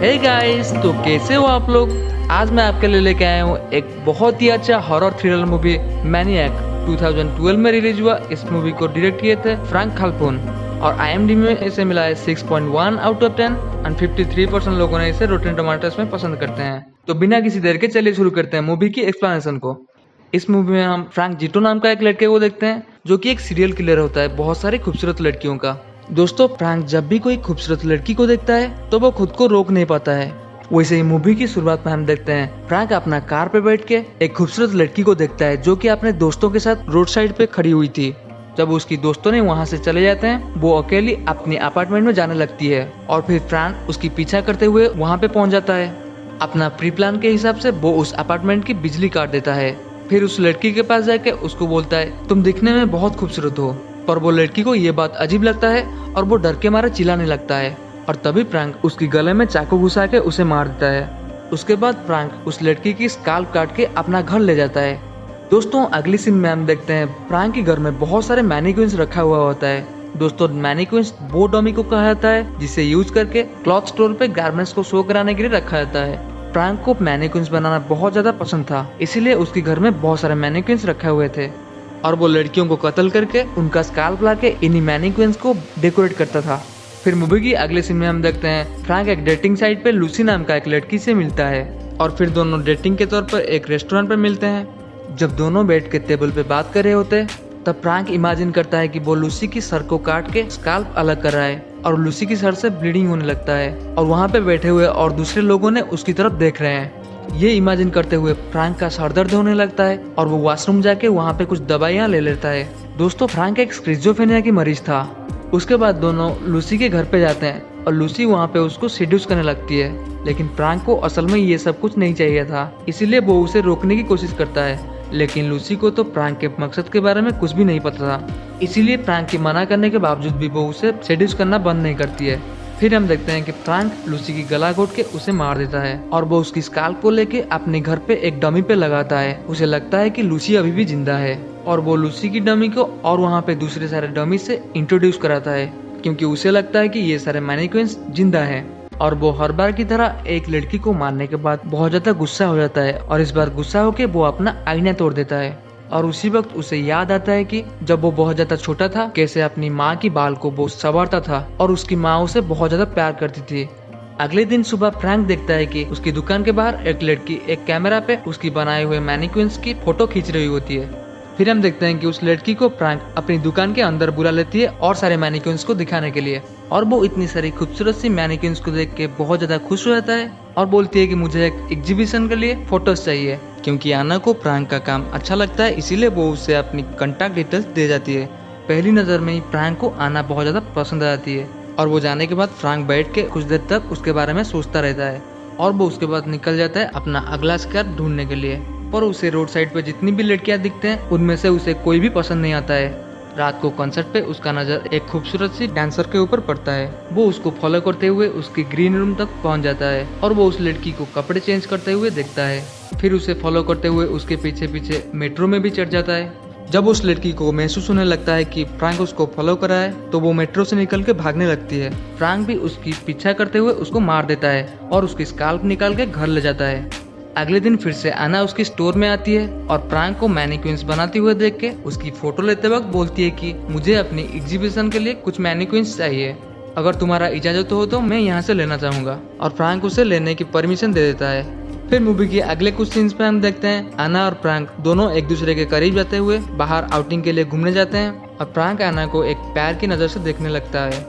Hey guys, तो कैसे हो आप लोग। आज मैं आपके लिए लेके आया हूँ एक बहुत ही अच्छा हॉरर थ्रिलर मूवी मैनिएक। 2012 में रिलीज हुआ। इस मूवी को डायरेक्ट किए थे फ्रैंक खालपून और IMDb में इसे मिला है 6.1 आउट ऑफ 10 एंड 53% लोगों ने इसे रोटेन टोमेटोस में पसंद करते हैं। तो बिना किसी देर के चलिए शुरू करते हैं मूवी की एक्सप्लेनेशन को। इस मूवी में हम फ्रैंक जीटो नाम का एक लड़के को देखते हैं जो कि एक सीरियल किलर होता है बहुत सारी खूबसूरत लड़कियों का। दोस्तों, फ्रैंक जब भी कोई खूबसूरत लड़की को देखता है तो वो खुद को रोक नहीं पाता है। वैसे ही मूवी की शुरुआत में हम देखते हैं फ्रैंक अपना कार पे बैठ के एक खूबसूरत लड़की को देखता है जो कि अपने दोस्तों के साथ रोड साइड पे खड़ी हुई थी। जब उसकी दोस्तों ने वहाँ से चले जाते हैं वो अकेली अपनी अपार्टमेंट में जाने लगती है और फिर फ्रैंक उसकी पीछा करते हुए वहाँ पे पहुँच जाता है। अपना प्री प्लान के हिसाब से वो उस अपार्टमेंट की बिजली काट देता है। फिर उस लड़की के पास जाके उसको बोलता है तुम दिखने में बहुत खूबसूरत हो। पर वो लड़की को ये बात अजीब लगता है और वो डर के मारे चिल्लाने लगता है और तभी फ्रैंक उसकी गले में चाकू घुसा के उसे मार देता है। उसके बाद फ्रैंक उस लड़की की स्काल्प काट के अपना घर ले जाता है। दोस्तों, अगली सीन में हम देखते हैं फ्रैंक के घर में बहुत सारे मैनिक्विन्स रखा हुआ होता है। दोस्तों, मैनिक्विन्स वो डमी को कहा जाता है जिसे यूज करके क्लॉथ स्टोर पे गारमेंट्स को शो कराने के लिए रखा जाता है। फ्रैंक को मैनिक्विन्स बनाना बहुत ज्यादा पसंद था, इसीलिए उसके घर में बहुत सारे मैनिक्विन्स रखे हुए थे और वो लड़कियों को कत्ल करके उनका स्काल्प ला के इन्हीं मैनिक्विन्स को डेकोरेट करता था। फिर मूवी की अगले सीन में हम देखते हैं फ्रैंक एक डेटिंग साइट पे लूसी नाम का एक लड़की से मिलता है और फिर दोनों डेटिंग के तौर पर एक रेस्टोरेंट पर मिलते हैं। जब दोनों बैठ के टेबल पे बात कर रहे होते हैं तब फ्रैंक इमेजिन करता है कि वो लूसी की सर को काट के स्काल्प अलग कर रहा है और लूसी की सर से ब्लीडिंग होने लगता है और वहाँ पे बैठे हुए और दूसरे लोगों ने उसकी तरफ देख रहे हैं। ये इमेजिन करते हुए फ्रैंक का सर दर्द होने लगता है और वो वॉशरूम जाके वहाँ पे कुछ दवाइयाँ ले लेता है। दोस्तों, फ्रैंक एक स्किज़ोफ्रेनिया की मरीज था। उसके बाद दोनों लूसी के घर पे जाते हैं और लूसी वहाँ पे उसको सेड्यूस करने लगती है, लेकिन फ्रैंक को असल में ये सब कुछ नहीं चाहिए था, इसीलिए वो उसे रोकने की कोशिश करता है। लेकिन लूसी को तो फ्रैंक के मकसद के बारे में कुछ भी नहीं पता था, इसीलिए फ्रैंक की मना करने के बावजूद भी वो उसे सेड्यूस करना बंद नहीं करती है। फिर हम देखते हैं कि फ्रैंक लूसी की गला घोट के उसे मार देता है और वो उसकी स्काल्प को लेके अपने घर पे एक डमी पे लगाता है। उसे लगता है कि लूसी अभी भी जिंदा है और वो लूसी की डमी को और वहाँ पे दूसरे सारे डमी से इंट्रोड्यूस कराता है क्योंकि उसे लगता है कि ये सारे मैनिक्विन्स जिंदा हैं। और वो हर बार की तरह एक लड़की को मारने के बाद बहुत ज्यादा गुस्सा हो जाता है और इस बार गुस्सा होके वो अपना आईना तोड़ देता है। और उसी वक्त उसे याद आता है कि जब वो बहुत ज्यादा छोटा था कैसे अपनी माँ की बाल को वो संवारता था और उसकी माँ उसे बहुत ज्यादा प्यार करती थी। अगले दिन सुबह फ्रैंक देखता है कि उसकी दुकान के बाहर एक लड़की एक कैमरा पे उसकी बनाए हुए मैनिक्विन्स की फोटो खींच रही होती है। फिर हम देखते हैं कि उस लड़की को फ्रैंक अपनी दुकान के अंदर बुला लेती है और सारे मैनिक्विन्स को दिखाने के लिए और वो इतनी सारी खूबसूरत सी मैनिक्विन्स को देख के बहुत ज्यादा खुश हो जाता है और बोलती है कि मुझे एक एग्जीबिशन के लिए फोटोज चाहिए। क्योंकि आना को फ्रैंक का काम अच्छा लगता है इसीलिए वो उसे अपनी कॉन्टैक्ट डिटेल्स दे जाती है। पहली नजर में ही फ्रैंक को आना बहुत ज्यादा पसंद आ जाती है और वो जाने के बाद फ्रैंक बैठ के कुछ देर तक उसके बारे में सोचता रहता है और वो उसके बाद निकल जाता है अपना अगला शिकार ढूंढने के लिए। पर उसे रोड साइड पे जितनी भी लड़कियां दिखते हैं उनमें से उसे कोई भी पसंद नहीं आता है। रात को कॉन्सर्ट पे उसका नजर एक खूबसूरत सी डांसर के ऊपर पड़ता है। वो उसको फॉलो करते हुए उसके ग्रीन रूम तक पहुंच जाता है और वो उस लड़की को कपड़े चेंज करते हुए देखता है। फिर उसे फॉलो करते हुए उसके पीछे पीछे मेट्रो में भी चढ़ जाता है। जब उस लड़की को महसूस होने लगता है कि फ्रैंक उसको फॉलो कर रहा है तो वो मेट्रो से निकल के भागने लगती है। फ्रैंक भी उसकी पीछा करते हुए उसको मार देता है और उसकी स्काल्प निकाल के घर ले जाता है। अगले दिन फिर से आना उसकी स्टोर में आती है और फ्रैंक को मैनिक्विन्स बनाते हुए देख के उसकी फोटो लेते वक्त बोलती है कि मुझे अपनी एग्जीबिशन के लिए कुछ मैनिक्विन्स चाहिए, अगर तुम्हारा इजाजत हो तो मैं यहाँ से लेना चाहूंगा। और फ्रैंक उसे लेने की परमिशन दे देता है। फिर मूवी के अगले कुछ सीन्स पे हम देखते हैं आना और फ्रैंक दोनों एक दूसरे के करीब जाते हुए बाहर आउटिंग के लिए घूमने जाते हैं और फ्रैंक आना को एक प्यार की नजर से देखने लगता है।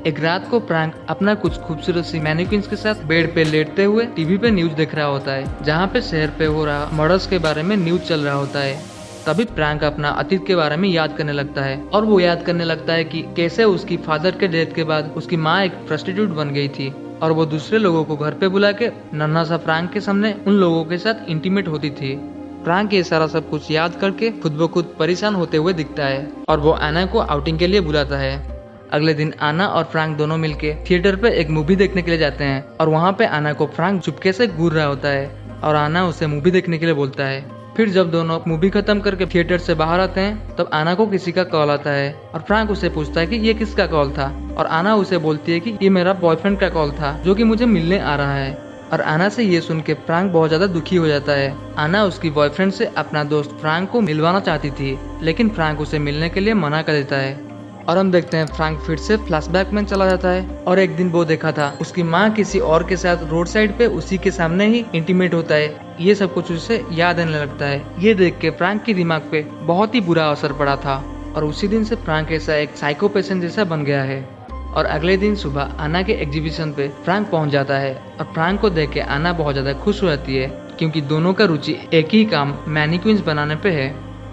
एक रात को फ्रैंक अपना कुछ खूबसूरत सी मैनिक्विन्स के साथ बेड पे लेटते हुए टीवी पे न्यूज देख रहा होता है जहाँ पे शहर पे हो रहा मर्डर्स के बारे में न्यूज चल रहा होता है। तभी फ्रैंक अपना अतीत के बारे में याद करने लगता है और वो याद करने लगता है कि कैसे उसकी फादर के डेथ के बाद उसकी माँ एक प्रोस्टिट्यूट बन गई थी और वो दूसरे लोगों को घर पे बुला के नन्हा सा फ्रैंक के सामने उन लोगों के साथ इंटीमेट होती थी। फ्रैंक ये सारा सब कुछ याद करके खुद ब खुद परेशान होते हुए दिखता है और वो आना को आउटिंग के लिए बुलाता है। अगले दिन आना और फ्रैंक दोनों मिलके थिएटर पे एक मूवी देखने के लिए जाते हैं और वहाँ पे आना को फ्रैंक चुपके से घूर रहा होता है और आना उसे मूवी देखने के लिए बोलता है। फिर जब दोनों मूवी खत्म करके थिएटर से बाहर आते हैं तब आना को किसी का कॉल आता है और फ्रैंक उसे पूछता है कि ये किसका कॉल था, और आना उसे बोलती है कि ये मेरा बॉयफ्रेंड का कॉल था जो कि मुझे मिलने आ रहा है। और आना से ये सुन के फ्रैंक बहुत ज्यादा दुखी हो जाता है। आना उसकी बॉयफ्रेंड से अपना दोस्त फ्रैंक को मिलवाना चाहती थी, लेकिन फ्रैंक उसे मिलने के लिए मना कर देता है। और हम देखते हैं फ्रैंक फिर से फ्लैशबैक में चला जाता है और एक दिन वो देखा था उसकी माँ किसी और के साथ रोड साइड पे उसी के सामने ही इंटीमेट होता है। ये सब कुछ उसे याद आने लगता है। ये देख के फ्रैंक के दिमाग पे बहुत ही बुरा असर पड़ा था और उसी दिन से फ्रैंक ऐसा एक साइको पेशेंट जैसा बन गया है। और अगले दिन सुबह आना के एग्जीबिशन पे फ्रैंक पहुंच जाता है और फ्रैंक को देख के आना बहुत ज्यादा खुश हो जाती है क्योंकि दोनों का रुचि एक ही काम मैनीक्विन्स बनाने पे है।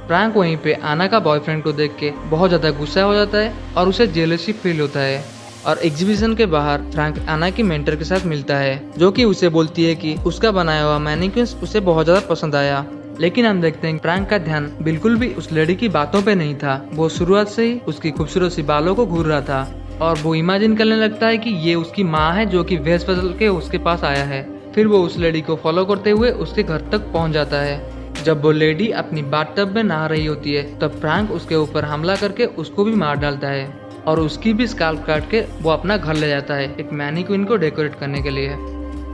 फ्रैंक वहीं पे आना का बॉयफ्रेंड को देख के बहुत ज्यादा गुस्सा हो जाता है और उसे जेलसी फील होता है। और एग्जीबिशन के बाहर फ्रैंक आना की मेंटर के साथ मिलता है जो कि उसे बोलती है कि उसका बनाया हुआ मैनीक्विन्स उसे बहुत ज्यादा पसंद आया। लेकिन हम देखते हैं फ्रैंक का ध्यान बिल्कुल भी उस लड़की की बातों पे नहीं था। वो शुरुआत से ही उसकी खूबसूरत सी बालों को घूर रहा था और वो इमेजिन करने लगता है कि ये उसकी माँ है जो कि वेश बदल के उसके पास आया है। फिर वो उस लेडी को फॉलो करते हुए उसके घर तक पहुंच जाता है। जब वो लेडी अपनी बाथटब में नहा रही होती है तब फ्रैंक उसके ऊपर हमला करके उसको भी मार डालता है और उसकी भी स्काल्प काट के वो अपना घर ले जाता है एक मैनीक्विन को डेकोरेट करने के लिए।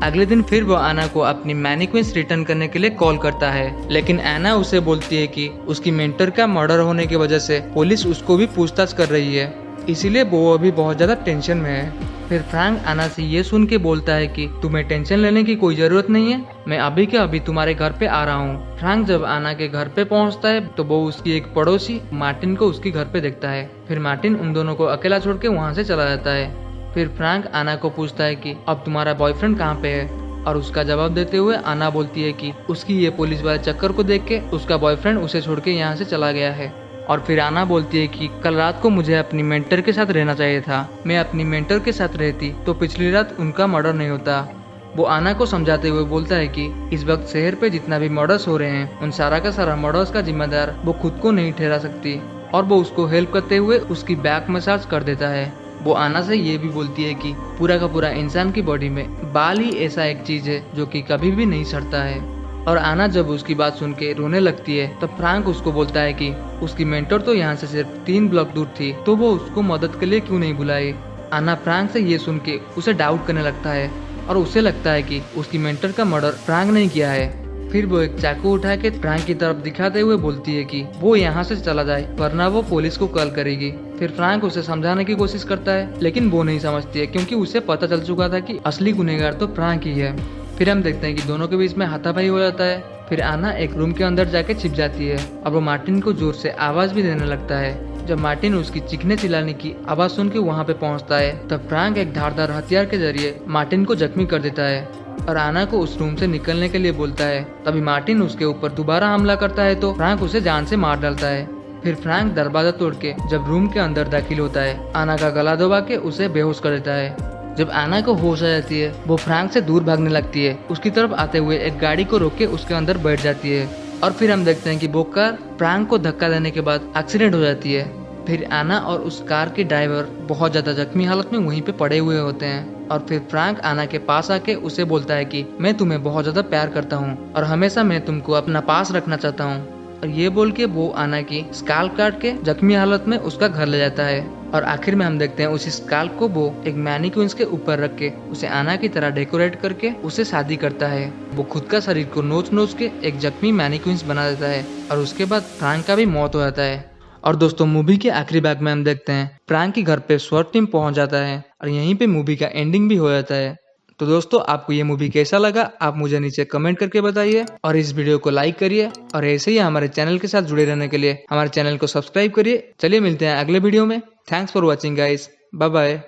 अगले दिन फिर वो आना को अपनी मैनीक्विन्स रिटर्न करने के लिए कॉल करता है, लेकिन आना उसे बोलती है कि उसकी मेंटर का मर्डर होने की वजह से पुलिस उसको भी पूछताछ कर रही है, इसीलिए वो अभी बहुत ज्यादा टेंशन में है। फिर फ्रैंक आना से ये सुन के बोलता है कि तुम्हें टेंशन लेने की कोई जरूरत नहीं है, मैं अभी के अभी तुम्हारे घर पे आ रहा हूँ। फ्रैंक जब आना के घर पे पहुँचता है तो वो उसकी एक पड़ोसी मार्टिन को उसके घर पे देखता है। फिर मार्टिन उन दोनों को अकेला छोड़ के वहाँ से चला जाता है। फिर फ्रैंक आना को पूछता है कि अब तुम्हारा बॉयफ्रेंड कहाँ पे है, और उसका जवाब देते हुए आना बोलती है कि उसकी ये पुलिस वाले चक्कर को देख के उसका बॉयफ्रेंड उसे छोड़ के यहाँ से चला गया है। और फिर आना बोलती है कि कल रात को मुझे अपनी मेंटर के साथ रहना चाहिए था, मैं अपनी मेंटर के साथ रहती तो पिछली रात उनका मर्डर नहीं होता। वो आना को समझाते हुए बोलता है कि इस वक्त शहर पे जितना भी मर्डर्स हो रहे हैं उन सारा का सारा मर्डर्स का जिम्मेदार वो खुद को नहीं ठहरा सकती, और वो उसको हेल्प करते हुए उसकी बैक मसाज कर देता है। वो आना से ये भी बोलती है कि पूरा का पूरा इंसान की बॉडी में बाल ही ऐसा एक चीज है जो कि कभी भी नहीं सड़ता है। और आना जब उसकी बात सुन के रोने लगती है तब फ्रैंक उसको बोलता है कि उसकी मेंटर तो यहाँ से सिर्फ 3 ब्लॉक दूर थी, तो वो उसको मदद के लिए क्यों नहीं बुलाई। आना फ्रैंक से ये सुन के उसे डाउट करने लगता है और उसे लगता है कि उसकी मेंटर का मर्डर फ्रैंक नहीं किया है। फिर वो एक चाकू उठा के फ्रैंक की तरफ दिखाते हुए बोलती है कि वो यहाँ से चला जाए वरना वो पुलिस को कॉल करेगी। फिर फ्रैंक उसे समझाने की कोशिश करता है लेकिन वो नहीं समझती है क्योंकि उसे पता चल चुका था कि असली गुनहगार तो फ्रैंक ही है। फिर हम देखते हैं कि दोनों के बीच में हाथापाई हो जाता है। फिर आना एक रूम के अंदर जाके छिप जाती है और वो मार्टिन को जोर से आवाज भी देने लगता है। जब मार्टिन उसकी चीखने चिल्लाने की आवाज सुन के वहाँ पे पहुँचता है तब फ्रैंक एक धारदार हथियार के जरिए मार्टिन को जख्मी कर देता है और आना को उस रूम से निकलने के लिए बोलता है। तभी मार्टिन उसके ऊपर दोबारा हमला करता है तो फ्रैंक उसे जान से मार डालता है। फिर फ्रैंक दरवाजा तोड़ के जब रूम के अंदर दाखिल होता है आना का गला दबा के उसे बेहोश कर देता है। जब आना को होश आ जाती है वो फ्रैंक से दूर भागने लगती है, उसकी तरफ आते हुए एक गाड़ी को रोक के उसके अंदर बैठ जाती है। और फिर हम देखते हैं कि वो कार फ्रैंक को धक्का देने के बाद एक्सीडेंट हो जाती है। फिर आना और उस कार के ड्राइवर बहुत ज्यादा जख्मी हालत में वहीं पे पड़े हुए होते हैं। और फिर फ्रैंक आना के पास आके उसे बोलता है कि मैं तुम्हें बहुत ज्यादा प्यार करता हूँ और हमेशा मैं तुमको अपना पास रखना चाहता हूँ। और ये बोल के वो आना की स्काल्प काट के जख्मी हालत में उसका घर ले जाता है। और आखिर में हम देखते हैं उसी स्काल्प को वो एक मैनीक्विन्स के ऊपर रख के उसे आना की तरह डेकोरेट करके उसे शादी करता है। वो खुद का शरीर को नोच नोच के एक जख्मी मैनीक्विन्स बना देता है और उसके बाद फ्रैंक का भी मौत हो जाता है। और दोस्तों मूवी के आखिरी भाग में हम देखते हैं फ्रैंक के घर पे स्वॉट टीम पहुंच जाता है और यहीं पे मूवी का एंडिंग भी हो जाता है। तो दोस्तों आपको ये मूवी कैसा लगा आप मुझे नीचे कमेंट करके बताइए और इस वीडियो को लाइक करिए और ऐसे ही हमारे चैनल के साथ जुड़े रहने के लिए हमारे चैनल को सब्सक्राइब करिए। चलिए मिलते हैं अगले वीडियो में। Thanks for watching guys, bye bye.